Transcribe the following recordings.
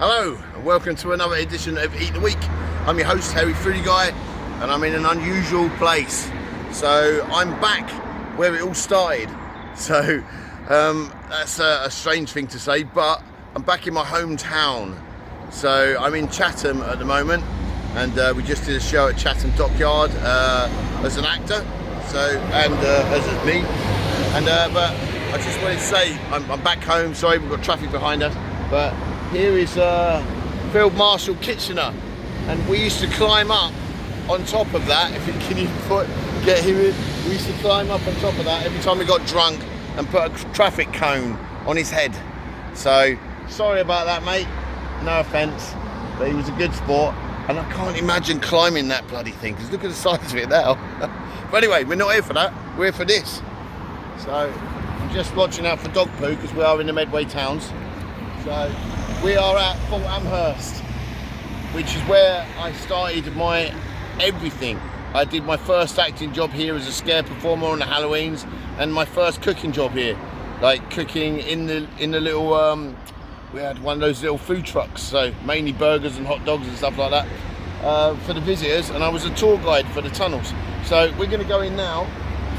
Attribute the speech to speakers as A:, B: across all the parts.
A: Hello and welcome to another edition of Eat the Week. I'm your host Harry Foodie Guy and I'm in an unusual place. So I'm back where it all started. So that's a strange thing to say, but I'm back in my hometown. So I'm in Chatham at the moment and we just did a show at Chatham Dockyard as an actor. So as me. But I just wanted to say I'm back home. Sorry, we've got traffic behind us, but here is Field Marshal Kitchener, and we used to climb up on top of that. Can you get him in? We used to climb up on top of that every time we got drunk and put a traffic cone on his head. So sorry about that, mate. No offence, but he was a good sport, and I can't imagine climbing that bloody thing because look at the size of it now. But anyway, we're not here for that. We're here for this. So I'm just watching out for dog poo because we are in the Medway towns. So we are at Fort Amherst, which is where I started my everything. I did my first acting job here as a scare performer on the Halloweens, and my first cooking job here, like cooking in the little. We had one of those little food trucks, so mainly burgers and hot dogs and stuff like that for the visitors, and I was a tour guide for the tunnels. So we're going to go in now,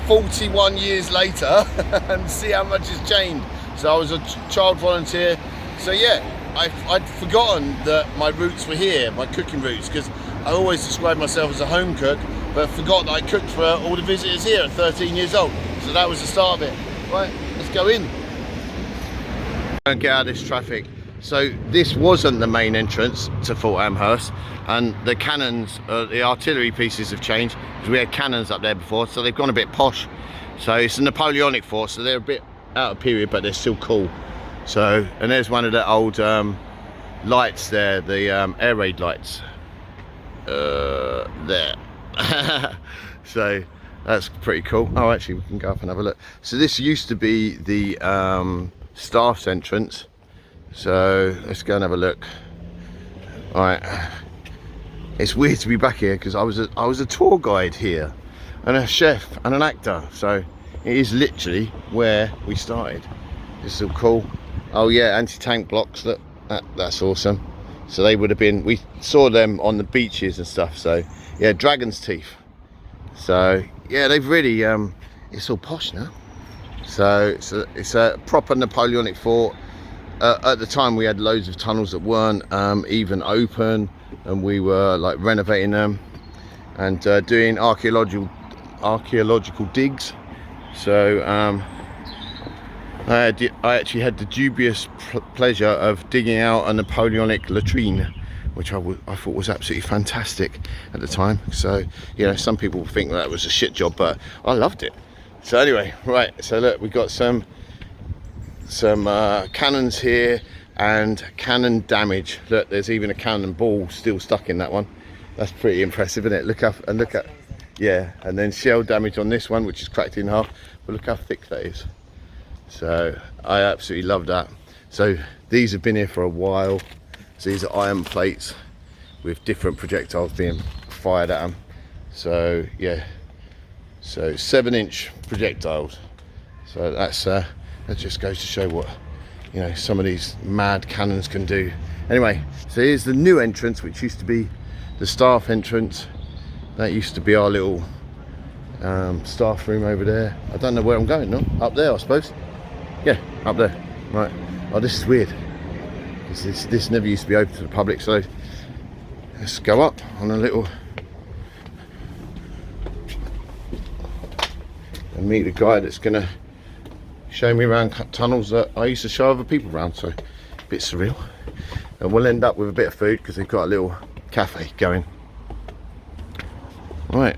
A: 41 years later, and see how much has changed. So I was a child volunteer. So yeah. I'd forgotten that my roots were here, my cooking roots, because I always described myself as a home cook, but forgot that I cooked for all the visitors here at 13 years old. So that was the start of it. Right, let's go in. Don't get out of this traffic. So this wasn't the main entrance to Fort Amherst, and the cannons, the artillery pieces have changed, because we had cannons up there before, so they've gone a bit posh. So it's a Napoleonic fort, so they're a bit out of period, but they're still cool. So, and there's one of the old lights there, the air raid lights there. So that's pretty cool. Oh, actually we can go up and have a look. So this used to be the staff's entrance, so let's go and have a look. All right, it's weird to be back here because I was a tour guide here and a chef and an actor, so it is literally where we started. This is all cool. Oh yeah, anti-tank blocks, look, that's awesome. So they would have been, we saw them on the beaches and stuff. So yeah, dragon's teeth. So yeah, they've really, it's all posh now. So it's a proper Napoleonic fort. At the time we had loads of tunnels that weren't even open, and we were like renovating them and doing archaeological digs. So I actually had the dubious pleasure of digging out a Napoleonic latrine, which I thought was absolutely fantastic at the time. So, you know, some people think that was a shit job, but I loved it. So anyway, right, so look, we've got some cannons here and cannon damage. Look, there's even a cannonball still stuck in that one. That's pretty impressive, isn't it? Look up and look at, yeah, and then shell damage on this one, which is cracked in half, but look how thick that is. So I absolutely love that. So these have been here for a while. So these are iron plates with different projectiles being fired at them. So yeah, so 7-inch projectiles. So that's that just goes to show what, you know, some of these mad cannons can do. Anyway, so here's the new entrance, which used to be the staff entrance. That used to be our little staff room over there. I don't know where I'm going, no? Up there, I suppose. Yeah, up there. Right. Oh, this is weird. This never used to be open to the public, so let's go up on a little and meet the guy that's gonna show me around tunnels that I used to show other people around, so a bit surreal. And we'll end up with a bit of food because they've got a little cafe going. Right.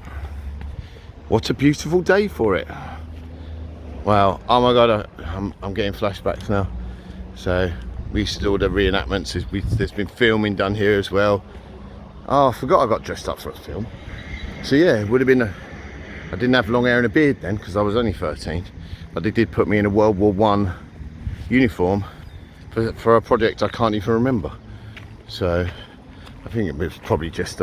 A: What a beautiful day for it. Wow, oh my god, I'm getting flashbacks now. So we used to do all the reenactments. There's been filming done here as well. Oh, I forgot I got dressed up for a film. So yeah, it would have been I didn't have long hair and a beard then because I was only 13, but they did put me in a World War I uniform for a project I can't even remember. So I think it was probably just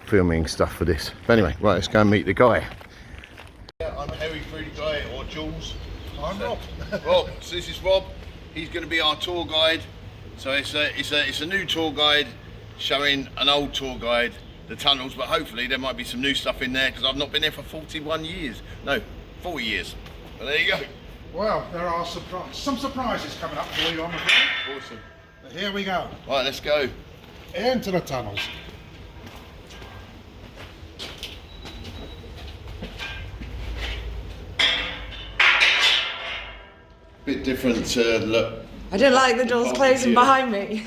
A: filming stuff for this. But anyway, right, let's go and meet the guy. Yeah, I'm Harry Foodie Guy, or Jules. I'm Rob. Rob, so this is Rob. He's going to be our tour guide So it's a new tour guide showing an old tour guide the tunnels, but hopefully there might be some new stuff in there because I've not been there for 41 years. No, 40 years. But there you go.
B: Well, there are some surprises coming up for you, I'm afraid.
A: Awesome.
B: But here we go.
A: Right, let's go.
B: Into the tunnels.
A: Bit different look.
C: I don't like the doors closing behind me.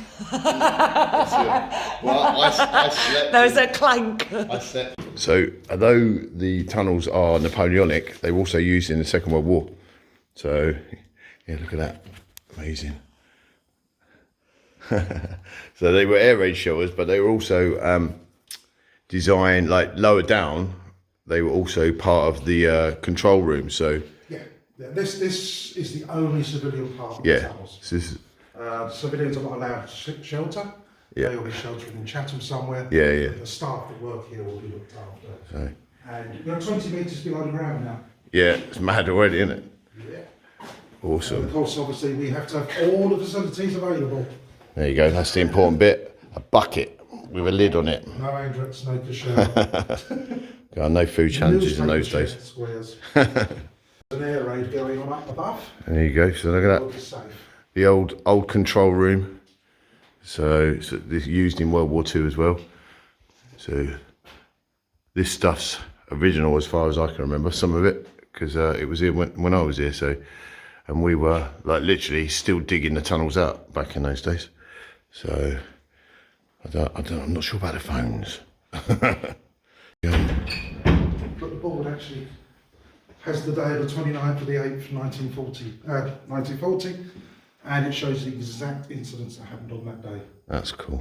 A: Well, I slept.
C: There's a clank.
A: I slept. So, although the tunnels are Napoleonic, they were also used in the Second World War. So, yeah, look at that. Amazing. So they were air raid shelters, but they were also designed, like lower down, they were also part of the control room. So
B: yeah, this is the only civilian part of the tunnels. Civilians are not allowed to shelter.
A: Yeah.
B: They will be sheltering in Chatham somewhere.
A: Yeah, yeah.
B: The staff that work here will be looked after.
A: So.
B: And we're 20 metres below the ground now.
A: Yeah, it's mad already, isn't it?
B: Yeah.
A: Awesome.
B: And of course, obviously, we have to have all the facilities available.
A: There you go, that's the important bit. A bucket with a lid on it.
B: No Andrex, no Kasher.
A: God, no food challenges in those days.
B: Squares. An air raid going on up above.
A: There you go, so look at that.
B: Safe.
A: The old control room. So this used in World War II as well. So this stuff's original as far as I can remember, some of it, because it was here when I was here. So, and we were like literally still digging the tunnels out back in those days. So I'm not sure about the phones.
B: But the board actually has the day of the 29th of the 8th, 1940, and it shows the exact incidents that happened on that day.
A: That's cool.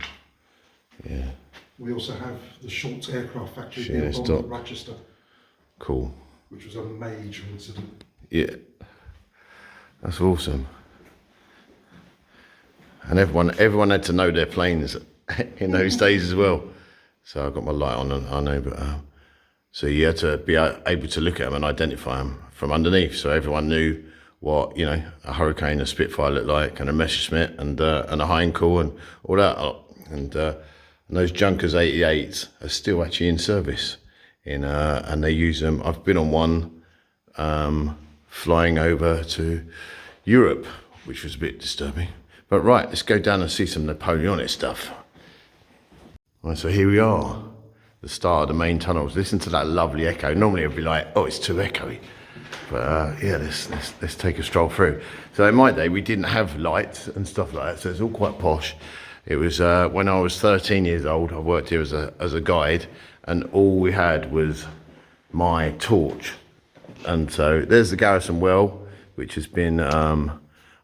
A: Yeah.
B: We also have the Schultz aircraft factory
A: Shit,
B: built on Rochester.
A: Cool.
B: Which was a major incident.
A: Yeah. That's awesome. And everyone had to know their planes in those days as well. So I got my light on, and I know, but so you had to be able to look at them and identify them from underneath. So everyone knew what, you know, a Hurricane, a Spitfire looked like, and a Messerschmitt, and a Heinkel, and all that. And those Junkers 88s are still actually in service, and they use them. I've been on one flying over to Europe, which was a bit disturbing. But right, let's go down and see some Napoleonic stuff. Right, so here we are, the start of the main tunnels. Listen to that lovely echo. Normally it'd be like, oh, it's too echoey. But yeah, let's take a stroll through. So in my day, we didn't have lights and stuff like that, so it's all quite posh. It was when I was 13 years old, I worked here as a guide, and all we had was my torch. And so there's the Garrison Well, which has been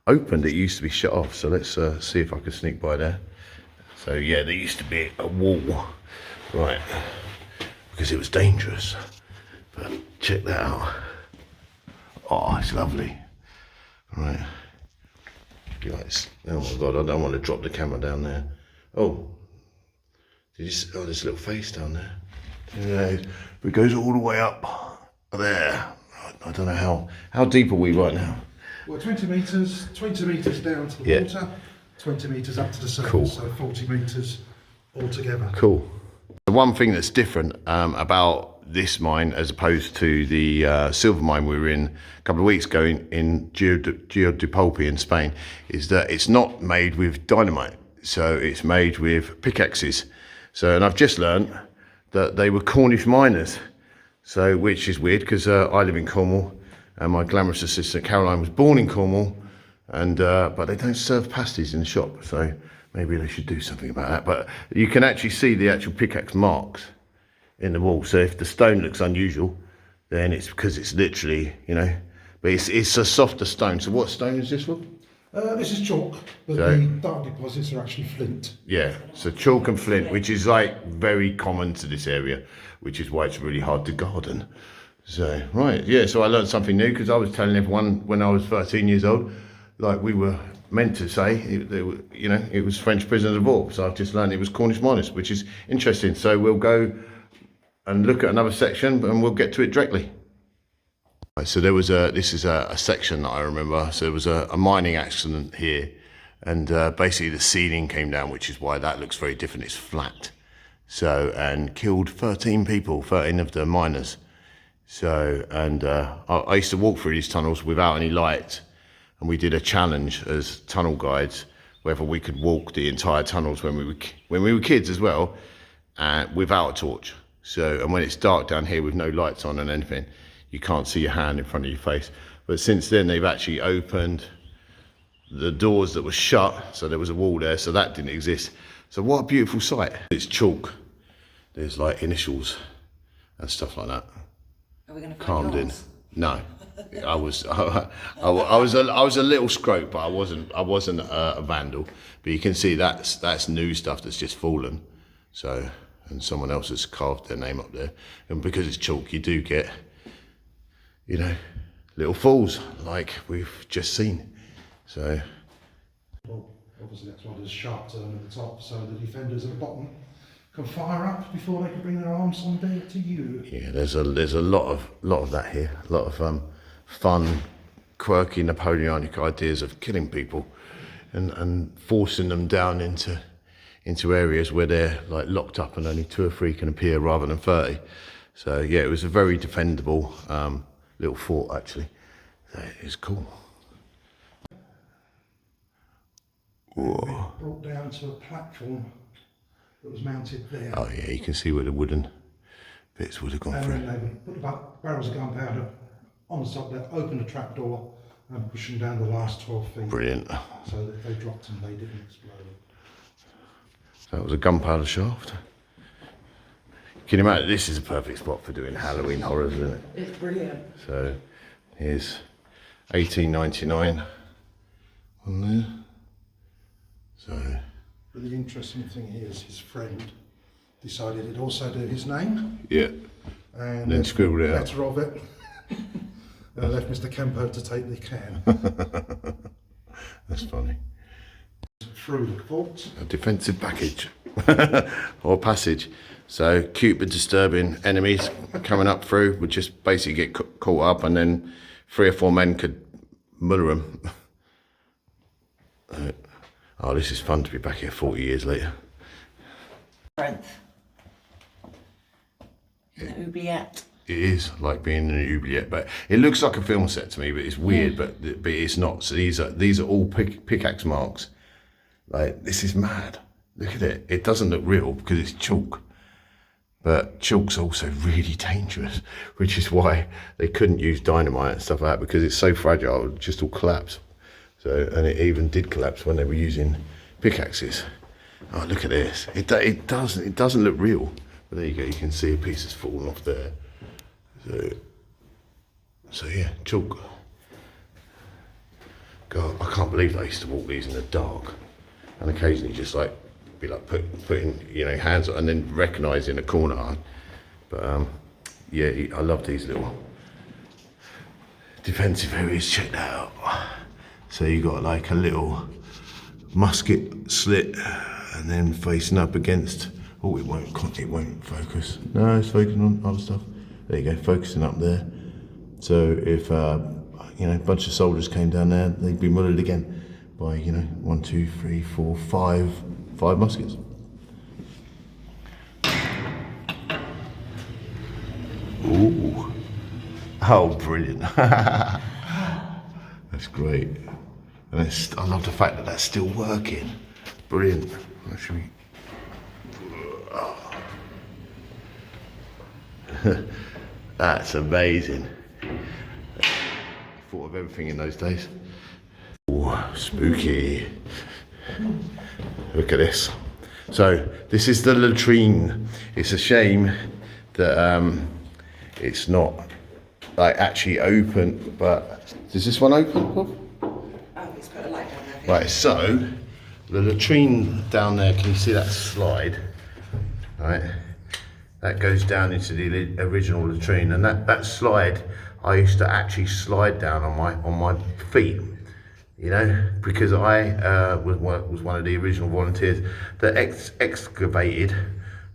A: opened. It used to be shut off, so let's see if I can sneak by there. So yeah, there used to be a wall, right, because it was dangerous. But check that out. Oh, it's lovely. Right. Oh my God, I don't want to drop the camera down there. Oh, did you see, oh, there's a little face down there. Yeah, it goes all the way up there. I don't know how deep are we right now?
B: Well, 20 metres down to the water, 20 metres up to the surface, cool. So 40 metres altogether. Cool.
A: The one thing that's different about this mine as opposed to the silver mine we were in a couple of weeks ago in Geodepolpi in Spain is that it's not made with dynamite, so it's made with pickaxes. So, and I've just learned that they were Cornish miners, so which is weird because I live in Cornwall and my glamorous assistant Caroline was born in Cornwall, and but they don't serve pasties in the shop, so maybe they should do something about that. But you can actually see the actual pickaxe marks in the wall, so if the stone looks unusual, then it's because it's literally, you know, but it's a softer stone. So what stone is this one?
B: This is chalk, but the dark deposits are actually flint.
A: Yeah, so chalk and flint, which is like very common to this area, which is why it's really hard to garden. So, right, yeah, so I learned something new because I was telling everyone when I was 13 years old, like we were meant to say, you know, it was French prisoners of war. So I've just learned it was Cornish miners, which is interesting. So we'll go and look at another section and we'll get to it directly. Right, so there was this is a section that I remember. So there was a mining accident here and basically the ceiling came down, which is why that looks very different. It's flat. So, and killed 13 people, 13 of the miners. So, and I used to walk through these tunnels without any lights, and we did a challenge as tunnel guides, whether we could walk the entire tunnels when we were kids as well, without a torch. So, and when it's dark down here with no lights on and anything, you can't see your hand in front of your face. But since then, they've actually opened the doors that were shut, so there was a wall there, so that didn't exist. So what a beautiful sight. It's chalk. There's like initials and stuff like that.
C: Are we going to
A: Calmed in. No, I was a little scrope, but I wasn't a vandal. But you can see that's new stuff that's just fallen. So, and someone else has carved their name up there. And because it's chalk, you do get, you know, little falls like we've just seen. So.
B: Well, obviously that's why there's a sharp turn at the top, so the defenders at the bottom can fire up before they can bring their arms on there to you.
A: Yeah, there's a lot of that here. A lot of fun, quirky Napoleonic ideas of killing people, and forcing them down into areas where they're like locked up and only 2 or 3 can appear rather than 30. So yeah, it was a very defendable little fort actually. So it's cool.
B: Whoa. Brought down to a platform that was mounted there.
A: Oh yeah, you can see where the wooden bits would have gone
B: and
A: through.
B: then they would put the barrels of gunpowder on the top there, open the trapdoor and push them down the last 12 feet.
A: Brilliant.
B: So that they dropped and they didn't explode.
A: So that was a gunpowder shaft. Can you imagine? This is a perfect spot for doing Halloween horrors, isn't it?
C: It's brilliant.
A: So here's 1899 on there. So.
B: But the interesting thing here is his friend decided he'd also do his name.
A: Yeah.
B: And
A: then scribbled it out.
B: Letter of it. Left Mr. Kempo to take the can.
A: That's funny.
B: Through the fort.
A: A defensive package or passage. So cute but disturbing enemies coming up through would just basically get caught up, and then 3 or 4 men could muller them. Oh, this is fun to be back here 40 years later.
C: Strength. Oubliette.
A: It is like being in an oubliette, but it looks like a film set to me, but it's weird, but it's not. So these are all pickaxe marks. Like, this is mad. Look at it. It doesn't look real because it's chalk. But chalk's also really dangerous, which is why they couldn't use dynamite and stuff like that, because it's so fragile, it would just all collapse. So, and it even did collapse when they were using pickaxes. Oh, look at this. It doesn't look real. But there you go, you can see a piece has fallen off there. So yeah, chalk. God, I can't believe I used to walk these in the dark. And occasionally just like, be like putting, you know, hands on and then recognising a corner. But yeah, I love these little defensive areas. Check that out. So you got like a little musket slit, and then facing up against. Oh, it won't focus. No, it's focusing on other stuff. There you go, focusing up there. So if you know, a bunch of soldiers came down there, they'd be mullered again by, you know, 1, 2, 3, 4, 5 muskets. Ooh, oh, brilliant! That's great. And I love the fact that that's still working. Brilliant. Actually, that's amazing. Thought of everything in those days. Ooh, spooky. Look at this. So this is the latrine. It's a shame that it's not like actually open, but does this one open, Bob?
C: Let's put a light down there.
A: Right, so the latrine down there, can you see that slide? Right, that goes down into the original latrine, and that slide, I used to actually slide down on my feet, you know, because I was one of the original volunteers that excavated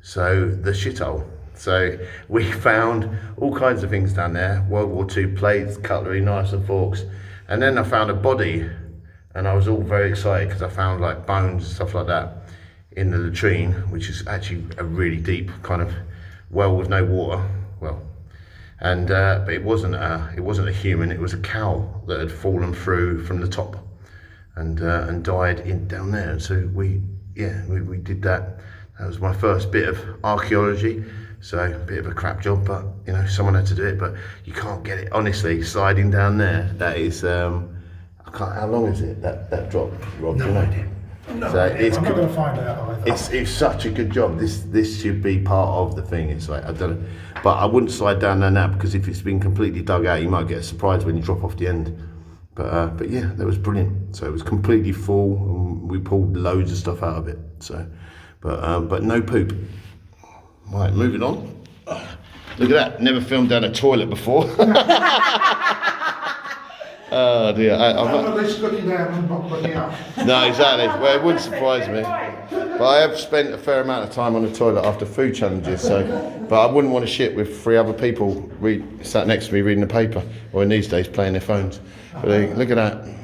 A: the shithole. So we found all kinds of things down there, World War II plates, cutlery, knives and forks, and then I found a body and I was all very excited because I found like bones and stuff like that in the latrine, which is actually a really deep kind of well with no water. Well, and but it wasn't a human. It was a cow that had fallen through from the top and died in down there. And so we did that. That was my first bit of archaeology. So a bit of a crap job, but you know, someone had to do it. But you can't get it, honestly, sliding down there. That is, I can't. How long is it? That drop, Rob?
B: No idea. No,
A: so it's,
B: I'm not going to find out either.
A: It's such a good job. This should be part of the thing. It's like, I don't know, but I wouldn't slide down there now, because if it's been completely dug out, you might get a surprise when you drop off the end. But yeah, that was brilliant. So it was completely full, and we pulled loads of stuff out of it. So, but no poop. Right, moving on. Look at that. Never filmed down a toilet before. Oh dear.
B: I'm at least looking down and not looking up.
A: No, exactly. Well, it wouldn't surprise me. But I have spent a fair amount of time on the toilet after food challenges, so. But I wouldn't want to shit with 3 other people sat next to me reading the paper, or in these days playing their phones. But look at that. There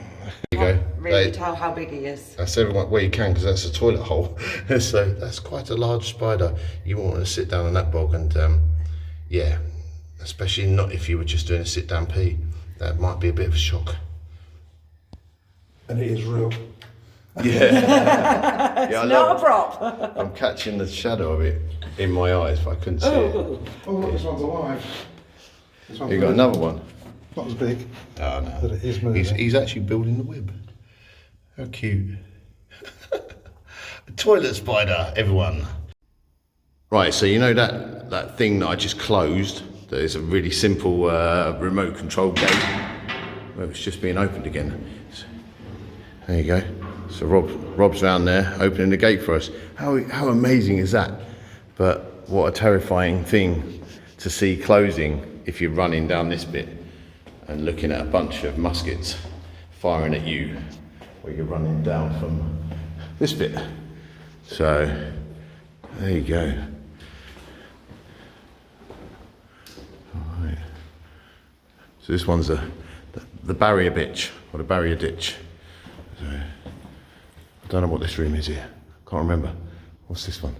A: you go.
C: Really tell how big he is.
A: That's everyone. Well, you can, because that's a toilet hole. So that's quite a large spider. You won't want to sit down on that bog, and yeah, especially not if you were just doing a sit-down pee. That might be a bit of a shock.
B: And it is real.
A: Yeah.
C: It's not a prop.
A: I'm catching the shadow of it in my eyes, but I couldn't see it.
B: Oh, look, this one's alive. This one's
A: You got another one?
B: not as big.
A: Oh no.
B: But it is moving.
A: He's actually building the web. How cute. A toilet spider, everyone. Right, so you know that thing that I just closed, that is a really simple remote control gate. Well, it's just being opened again. So, there you go. So Rob's around there opening the gate for us. How amazing is that? But what a terrifying thing to see closing if you're running down this bit and looking at a bunch of muskets firing at you where you're running down from this bit. So there you go. All right. So this one's the barrier bitch, or the barrier ditch. So, I don't know what this room is here. Can't remember. What's this one?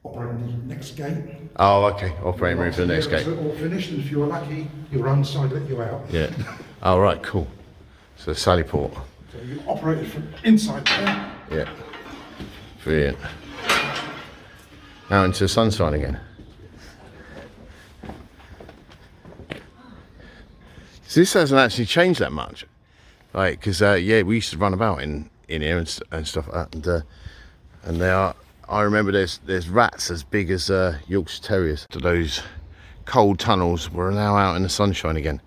B: Operating the next gate.
A: Oh, okay. Operating room for the next gate.
B: It's all finished, and if you were lucky, your own side let you out.
A: Yeah. Oh, right, cool. So Sally Port.
B: So you operate it from inside there.
A: Yeah. Brilliant. Now into the sunshine again. So this hasn't actually changed that much. Like, because, yeah, we used to run about in here and stuff like that. And they are, I remember there's rats as big as Yorkshire Terriers. Those cold tunnels were now out in the sunshine again.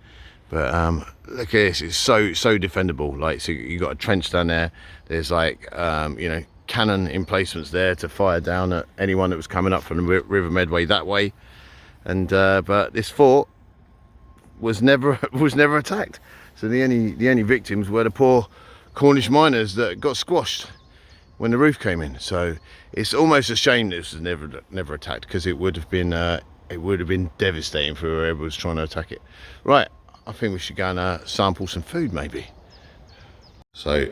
A: But look at this, it's so defendable. Like, so you got a trench down there. There's like, you know, cannon emplacements there to fire down at anyone that was coming up from the River Medway that way. And but this fort was never attacked. So the only victims were the poor Cornish miners that got squashed when the roof came in. So it's almost a shame this was never attacked, because it would have been devastating for whoever was trying to attack it. Right, I think we should go and sample some food maybe. So,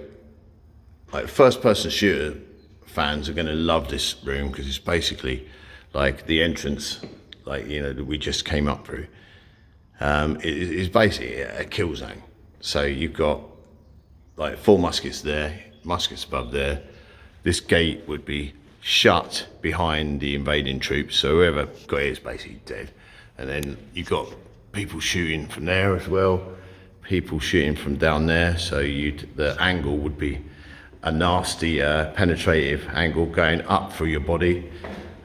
A: like, first-person shooter fans are going to love this room, because it's basically like the entrance, like, you know, that we just came up through. It is basically a kill zone. So you've got like 4 muskets there, muskets above there. This gate would be shut behind the invading troops, so whoever got it is basically dead. And then you've got people shooting from there as well, people shooting from down there, so the angle would be a nasty penetrative angle going up through your body.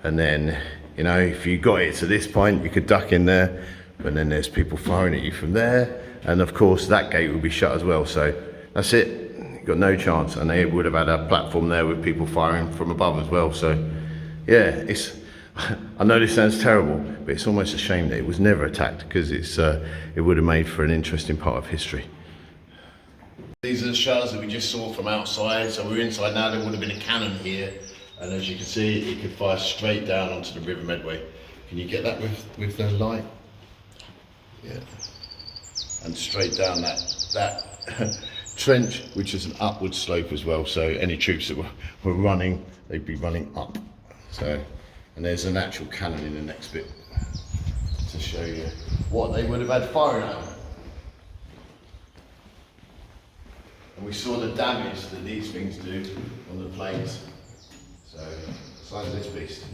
A: And then, you know, if you got it to this point, you could duck in there, but then there's people firing at you from there, and of course that gate would be shut as well. So that's it, you've got no chance. And they would have had a platform there with people firing from above as well. So yeah, I know this sounds terrible, but it's almost a shame that it was never attacked, because it would have made for an interesting part of history. These are the shells that we just saw from outside. So we're inside now. There would have been a cannon here, and as you can see, it could fire straight down onto the River Medway. Can you get that with the light? Yeah. And straight down that trench, which is an upward slope as well. So any troops that were running, they'd be running up. So, and there's an actual cannon in the next bit to show you what they would have had firing at them. And we saw the damage that these things do on the planes. So, size of this beast.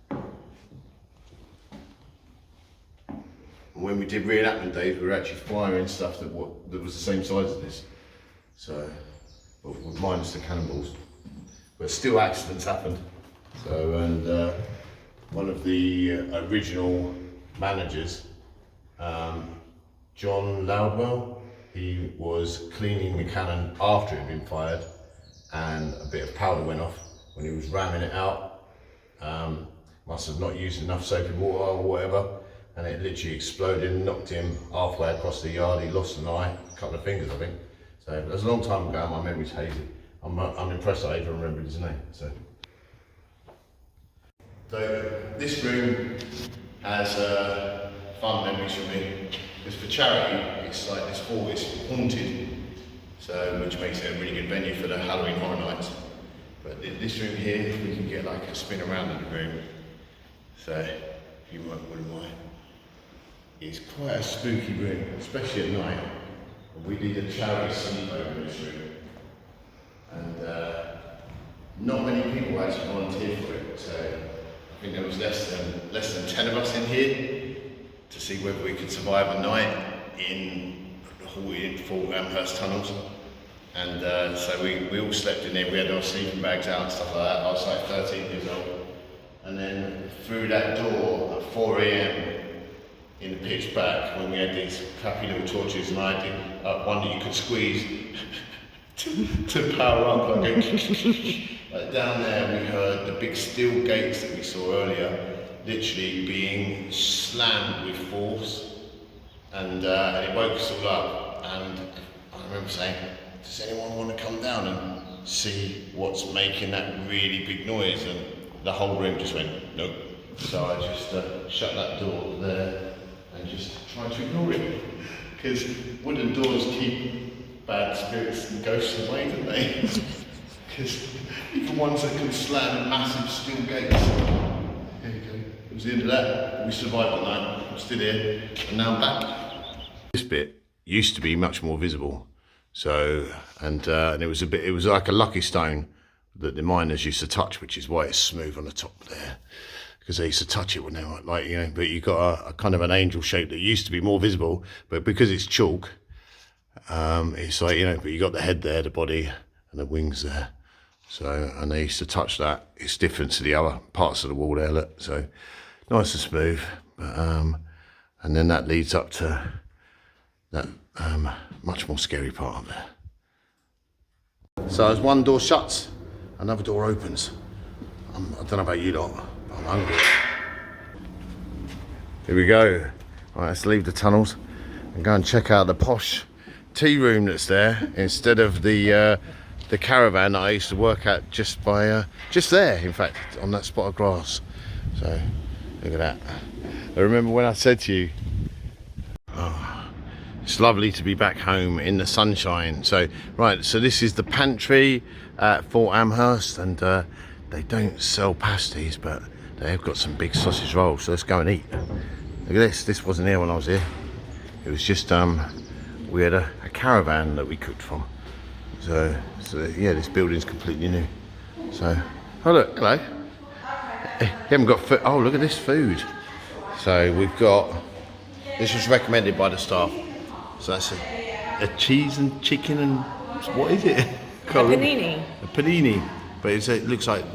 A: And when we did reenactment days, we were actually firing stuff that was the same size as this. So, but minus the cannonballs. But still accidents happened. So, and one of the original managers, John Loudwell, he was cleaning the cannon after it had been fired, and a bit of powder went off when he was ramming it out. Must have not used enough soap and water or whatever, and it literally exploded and knocked him halfway across the yard. He lost an eye, a couple of fingers, I think. So it was a long time ago, my memory's hazy. I'm impressed I even remembered his name. So this room has fun memories for me. Because for charity, it's like this hall is haunted, so which makes it a really good venue for the Halloween Horror Nights. But this room here, we can get like a spin around in the room. So if you wouldn't mind, it's quite a spooky room, especially at night. We did a charity sleepover in this room, and not many people actually volunteered for it. So I think there was less than 10 of us in here to see whether we could survive a night in the haunted Fort Amherst tunnels. And so we all slept in there. We had our sleeping bags out and stuff like that. I was like 13 years old. And then through that door at 4 AM in the pitch black, when we had these crappy little torches, and I did one that you could squeeze to power up. Like down there, we heard the big steel gates that we saw earlier literally being slammed with force, and it woke us all up. And I remember saying, does anyone want to come down and see what's making that really big noise? And the whole room just went, nope. So I just shut that door there and just tried to ignore it. Because wooden doors keep bad spirits and ghosts away, don't they? Because even ones that can slam massive steel gates. There you go. It was the end of that. We survived the night. I'm still here, and now I'm back. This bit used to be much more visible. So, and it was like a lucky stone that the miners used to touch, which is why it's smooth on the top there. Because they used to touch it when they were like, you know, but you got a kind of an angel shape that used to be more visible, but because it's chalk, it's like, you know, but you got the head there, the body, and the wings there. So, and they used to touch that. It's different to the other parts of the wall there, look. So, nice and smooth. But, and then that leads up to that much more scary part of there. So as one door shuts, another door opens. I don't know about you lot, but I'm hungry. Here we go. Right, let's leave the tunnels and go and check out the Posh T Room that's there, instead of the caravan that I used to work at just there, in fact, on that spot of grass. So look at that. I remember when I said to you, oh, it's lovely to be back home in the sunshine. So right, so this is the Pantry at Fort Amherst, and they don't sell pasties, but they have got some big sausage rolls, so let's go and eat. Look at this wasn't here when I was here. It was just we had a caravan that we cooked from. So yeah, this building's completely new. So, oh look, hello. You haven't got food. Oh, look at this food. So we've got, this was recommended by the staff. So that's a cheese and chicken and, what is it?
C: A panini.
A: A panini. But it looks like,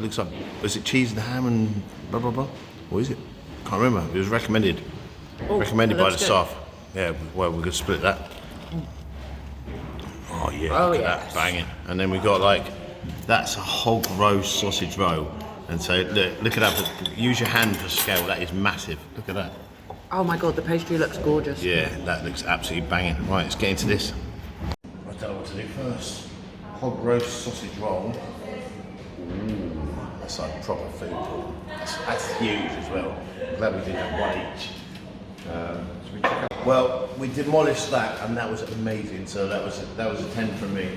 A: is it cheese and ham and blah, blah, blah? What is it? Can't remember. It was recommended. Recommended by the staff. Yeah, well, we're gonna split that. Oh yeah, look at that, banging. And then we got like, that's a hog roast sausage roll. And so look at that, use your hand for scale, that is massive. Look at that.
C: Oh my God, the pastry looks gorgeous.
A: Yeah, that looks absolutely banging. Right, let's get into this. I don't know what to do first. Hog roast sausage roll. Ooh, that's like proper food. That's huge as well. I'm glad we did have one each. So
B: we check out.
A: Well, we demolished that, and that was amazing. So that was a 10 from me.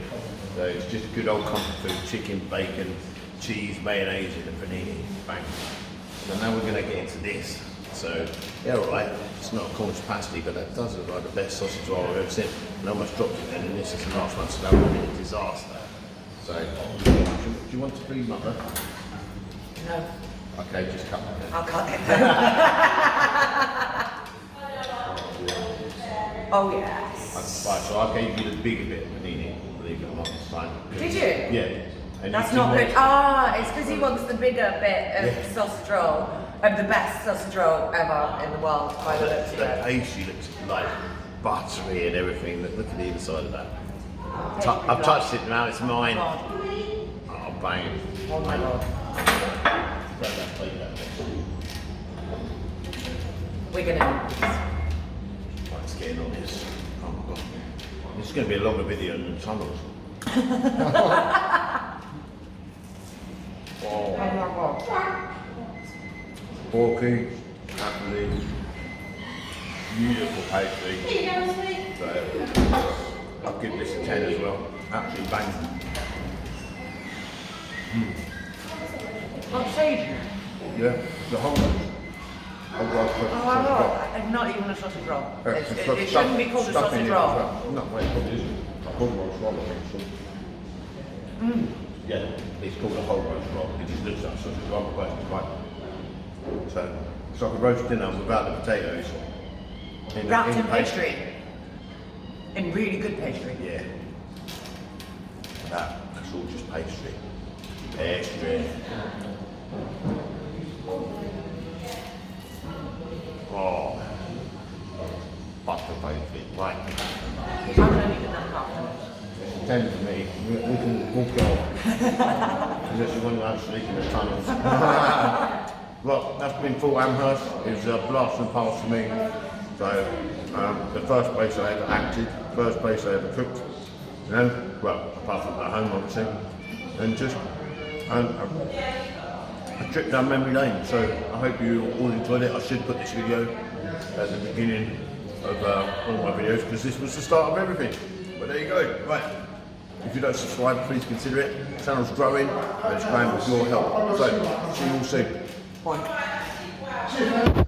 A: So it's just good old comfort food: chicken, bacon, cheese, mayonnaise, and a panini. Bang. So now we're going to get into this. So yeah, all right. It's not a Cornish pasty, but that does look like the best sausage roll I've ever seen. And I almost dropped it then, and this is the last one, so that would be a disaster. So, do you want to please, mother?
C: No.
A: Okay, just cut that.
C: I'll cut it. Oh yes.
A: Right, so I gave you the bigger bit of panini, believe it or not, this time.
C: Did you?
A: Yeah. And
C: That's
A: you
C: not
A: did
C: good. Ah, it's because he wants the bigger bit of sausage roll, of the best sausage roll ever in the world, by the looks of
A: The
C: it.
A: pastry looks like buttery and everything. Look at the inside of that.
C: Pastry
A: I've touched it now, it's mine.
C: God.
A: Oh, bang.
C: Oh my God.
A: Grab that plate back.
C: We're gonna need this.
A: Right, let's get in on this. Oh my God. This is going to be a longer video than the tunnels.
C: Oh my God.
A: Porky, happily, beautiful pastry. So, I'll give this a 10 as well. Absolutely banging.
C: Not Seager.
A: Yeah, the whole roll.
C: Oh my God. And not even a sausage roll. It shouldn't be called a
A: Stuff in
C: sausage
A: it
C: roll.
A: as well. No, wait, what is it? A whole roast roll, I think. Yeah, it's called a whole roast roll. It just looks like sausage roll, but it's quite. So, it's like a roast dinner without the potatoes.
C: Wrapped in pastry. In really good pastry.
A: Yeah. That's all just pastry. Pastry. Oh. Butter pastry. Right.
C: I'm gonna need another half.
A: 10 for me. We can go. Unless you want to have sleep in the tunnels. Well, that's been full Amherst. It was a blast from the past for me. So, the first place I ever acted, first place I ever cooked, well, apart from at home obviously, and just a trip down memory lane. So I hope you all enjoyed it. I should put this video at the beginning of all my videos because this was the start of everything. But there you go. Right. If you don't subscribe, please consider it. The channel's growing and it's growing with your help. So, see you all soon.
C: Bye.